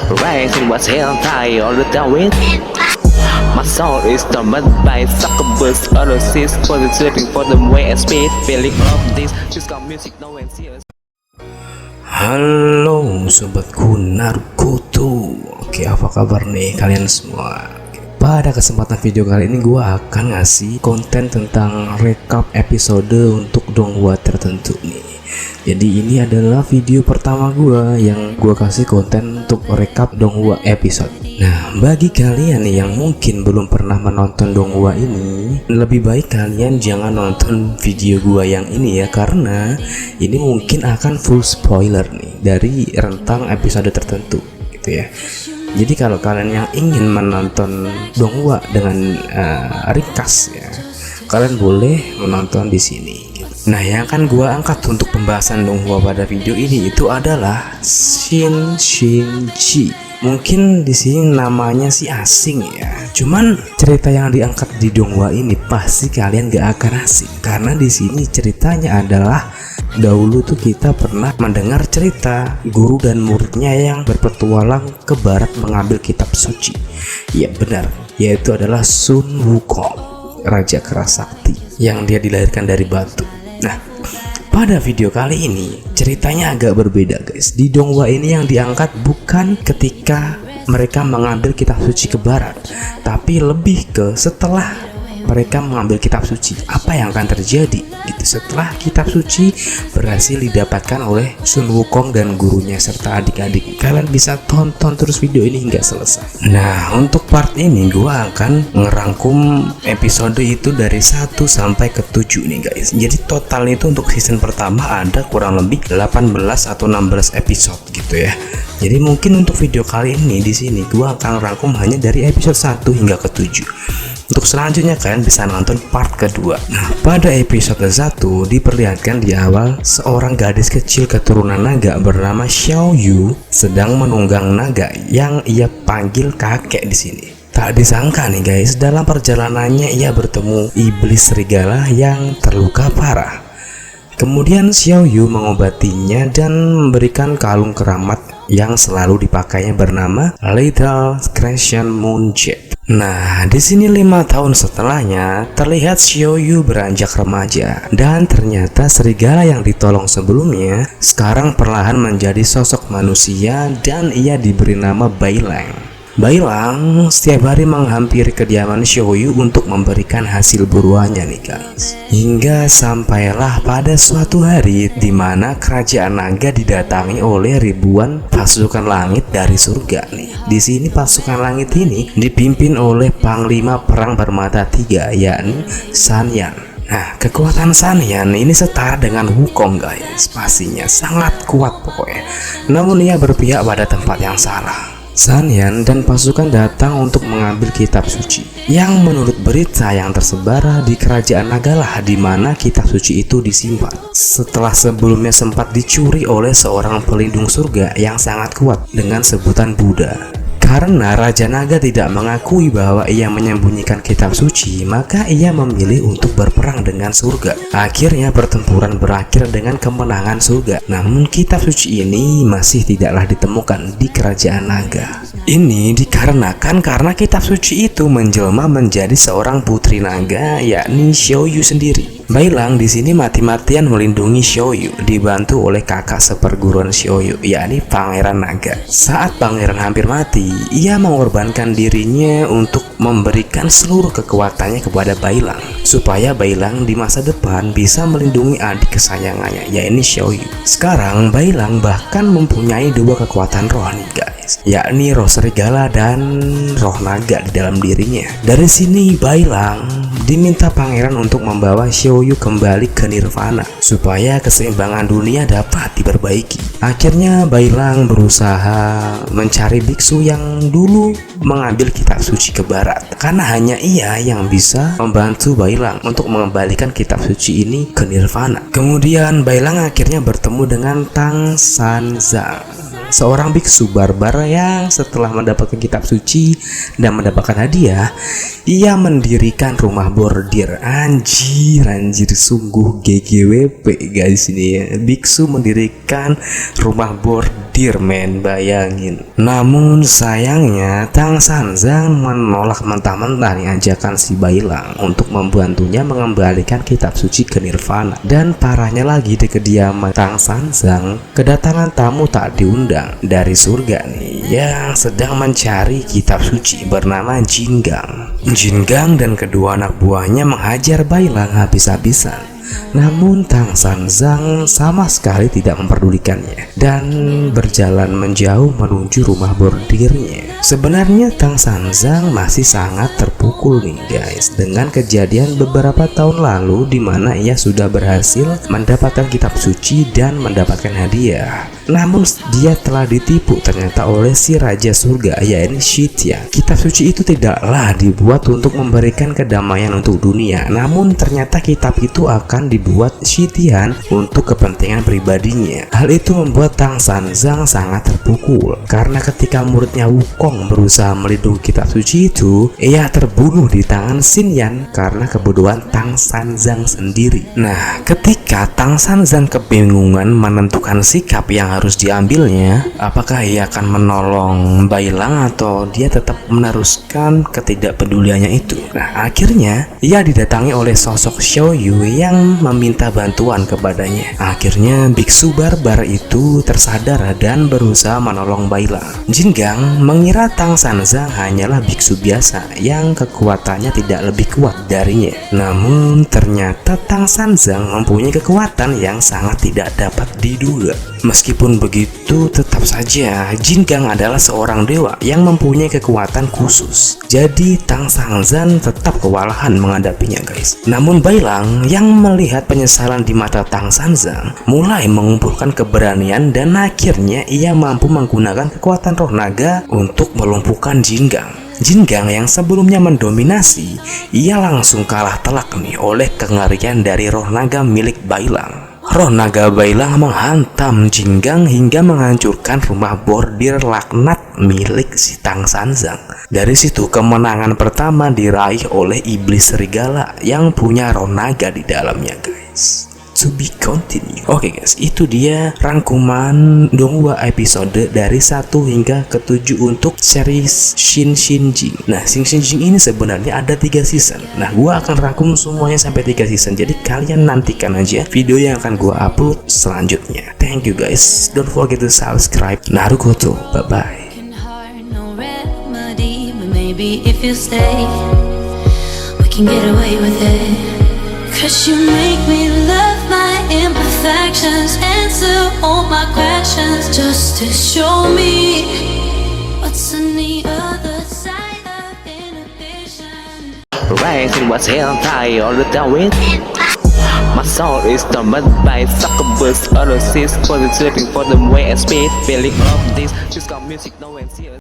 Rising was hell high all the time. My soul is tormented by succubus. All the seas for the searching for the way and speed. Feeling of this got music no one sees. Halo sobatku Naruto. Oke, apa kabar nih kalian semua? Pada kesempatan video kali ini gue akan ngasih konten tentang recap episode untuk donghua tertentu nih. Jadi ini adalah video pertama gue yang gue kasih konten untuk recap donghua episode. Nah, bagi kalian nih yang mungkin belum pernah menonton donghua ini, lebih baik kalian jangan nonton video gue yang ini ya, karena ini mungkin akan full spoiler nih dari rentang episode tertentu gitu ya. Jadi kalau kalian yang ingin menonton donghua dengan ringkas ya, kalian boleh menonton di sini. Nah, yang akan gua angkat untuk pembahasan donghua pada video ini itu adalah Shinji. Mungkin di sini namanya sih asing ya. Cuman cerita yang diangkat di donghua ini pasti kalian gak akan asing, karena di sini ceritanya adalah dahulu tuh kita pernah mendengar cerita guru dan muridnya yang berpetualang ke barat mengambil kitab suci. Ya benar, yaitu adalah Sun Wukong, raja keras sakti yang dia dilahirkan dari batu. Nah, pada video kali ini ceritanya agak berbeda guys. Di donghua ini yang diangkat bukan ketika mereka mengambil kitab suci ke barat, tapi lebih ke setelah mereka mengambil kitab suci, apa yang akan terjadi gitu setelah kitab suci berhasil didapatkan oleh Sun Wukong dan gurunya serta adik-adik. Kalian bisa tonton terus video ini hingga selesai. Nah, untuk part ini gua akan ngerangkum episode itu dari 1 sampai ke 7 nih guys. Jadi total itu untuk season pertama ada kurang lebih 18 atau 16 episode gitu ya. Jadi mungkin untuk video kali ini di sini gua akan rangkum hanya dari episode 1 hingga ke 7. Untuk selanjutnya kalian bisa nonton part kedua. Nah, pada episode 1 diperlihatkan di awal seorang gadis kecil keturunan naga bernama Xiao Yu sedang menunggang naga yang ia panggil kakek di sini. Tak disangka nih guys, dalam perjalanannya ia bertemu iblis serigala yang terluka parah. Kemudian Xiao Yu mengobatinya dan memberikan kalung keramat yang selalu dipakainya bernama Lethal Crescent Moon Jet. Nah, di sini 5 tahun setelahnya terlihat Xiao Yu beranjak remaja, dan ternyata serigala yang ditolong sebelumnya sekarang perlahan menjadi sosok manusia dan ia diberi nama Bailang. Bailang setiap hari menghampiri kediaman Xiao Yu untuk memberikan hasil buruannya nih guys. Hingga sampailah pada suatu hari di mana kerajaan naga didatangi oleh ribuan pasukan langit dari surga nih. Di sini pasukan langit ini dipimpin oleh panglima perang bermata 3 yakni San Yan. Nah, kekuatan San Yan ini setara dengan Wukong guys. Pastinya sangat kuat pokoknya. Namun ia berpihak pada tempat yang salah. San Yan dan pasukan datang untuk mengambil kitab suci yang menurut berita yang tersebar di kerajaan Nagalah di mana kitab suci itu disimpan setelah sebelumnya sempat dicuri oleh seorang pelindung surga yang sangat kuat dengan sebutan Buddha. Karena Raja Naga tidak mengakui bahwa ia menyembunyikan kitab suci, maka ia memilih untuk berperang dengan surga. Akhirnya pertempuran berakhir dengan kemenangan surga. Namun kitab suci ini masih tidaklah ditemukan di kerajaan naga. Ini dikarenakan karena kitab suci itu menjelma menjadi seorang putri naga yakni Xiao Yu sendiri. Bailang di sini mati-matian melindungi Xiao Yu dibantu oleh kakak seperguruan Xiao Yu yakni Pangeran Naga. Saat pangeran hampir mati, ia mengorbankan dirinya untuk memberikan seluruh kekuatannya kepada Bailang supaya Bailang di masa depan bisa melindungi adik kesayangannya yakni Xiao Yu. Sekarang Bailang bahkan mempunyai 2 kekuatan roh nih guys, yakni roh serigala dan roh naga di dalam dirinya. Dari sini Bailang diminta pangeran untuk membawa Xiao Yu kembali ke nirvana supaya keseimbangan dunia dapat diperbaiki. Akhirnya Bailang berusaha mencari biksu yang dulu mengambil kitab suci ke barat, karena hanya ia yang bisa membantu Bailang untuk mengembalikan kitab suci ini ke nirvana. Kemudian Bailang akhirnya bertemu dengan Tang Sanzang. seorang biksu barbar yang setelah mendapatkan kitab suci dan mendapatkan hadiah, ia mendirikan rumah bordir. Anjir sungguh GGWP guys ini ya. Biksu mendirikan rumah bordir, men, bayangin. Namun sayangnya Tang Sanzang menolak mentah-mentah nih ajakan si Bailang untuk membantunya mengembalikan kitab suci ke Nirvana. Dan parahnya lagi, di kediaman Tang Sanzang kedatangan tamu tak diundang dari surga nih yang sedang mencari kitab suci bernama Jingang. Jingang dan kedua anak buahnya menghajar Bailang habis-habisan. Namun Tang Sanzang sama sekali tidak memperdulikannya dan berjalan menjauh menuju rumah bordirnya. Sebenarnya Tang Sanzang masih sangat terpukul nih guys dengan kejadian beberapa tahun lalu di mana ia sudah berhasil mendapatkan kitab suci dan mendapatkan hadiah. Namun dia telah ditipu ternyata oleh si raja surga, yaitu Shitya. Kitab suci itu tidaklah dibuat untuk memberikan kedamaian untuk dunia, namun ternyata kitab itu akan dibuat Shityan untuk kepentingan pribadinya. Hal itu membuat Tang Sanzang sangat terpukul karena ketika muridnya Wukong berusaha melindungi kitab suci itu, ia terbunuh di tangan Xinyan karena kebodohan Tang Sanzang sendiri. Nah, ketika Tang Sanzang kebingungan menentukan sikap yang harus diambilnya, apakah ia akan menolong Bailang atau dia tetap meneruskan ketidakpeduliannya itu. Nah, akhirnya ia didatangi oleh sosok Xiao Yu yang meminta bantuan kepadanya. Akhirnya biksu barbar itu tersadar dan berusaha menolong Bailang. Jingang mengira Tang Sanzang hanyalah biksu biasa yang kekuatannya tidak lebih kuat darinya. Namun ternyata Tang Sanzang mempunyai kekuatan yang sangat tidak dapat diduga. Meskipun begitu, tetap saja Jingang adalah seorang dewa yang mempunyai kekuatan khusus. Jadi Tang Sanzang tetap kewalahan menghadapinya guys. Namun Bailang yang melihat penyesalan di mata Tang Sanzang mulai mengumpulkan keberanian dan akhirnya ia mampu menggunakan kekuatan roh naga untuk melumpuhkan Jingang. Jingang yang sebelumnya mendominasi, ia langsung kalah telak nih oleh kengerian dari roh naga milik Bailang. Roh naga Bailang menghantam Jingang hingga menghancurkan rumah bordir laknat milik si Tang Sanzang. Dari situ kemenangan pertama diraih oleh iblis serigala yang punya roh naga di dalamnya guys. To be continue. Oke guys, itu dia rangkuman Donghua episode dari 1 hingga ke 7 untuk series Shin Shin Jing. Nah, Shin Shin Jing ini sebenarnya ada 3 season. Nah, gua akan rangkum semuanya sampai 3 season. Jadi kalian nantikan aja video yang akan gua upload selanjutnya. Thank you guys. Don't forget to subscribe Naruto. Bye bye. Maybe if you stay, we can get away with it. 'Cause you make me love my imperfections, answer all my questions, just to show me what's on the other side of inhibition. Rising was held high all the time. My soul is tormented by succubus, analysis, for the searching for the way and speed, feeling of this. Just got music, no one serious.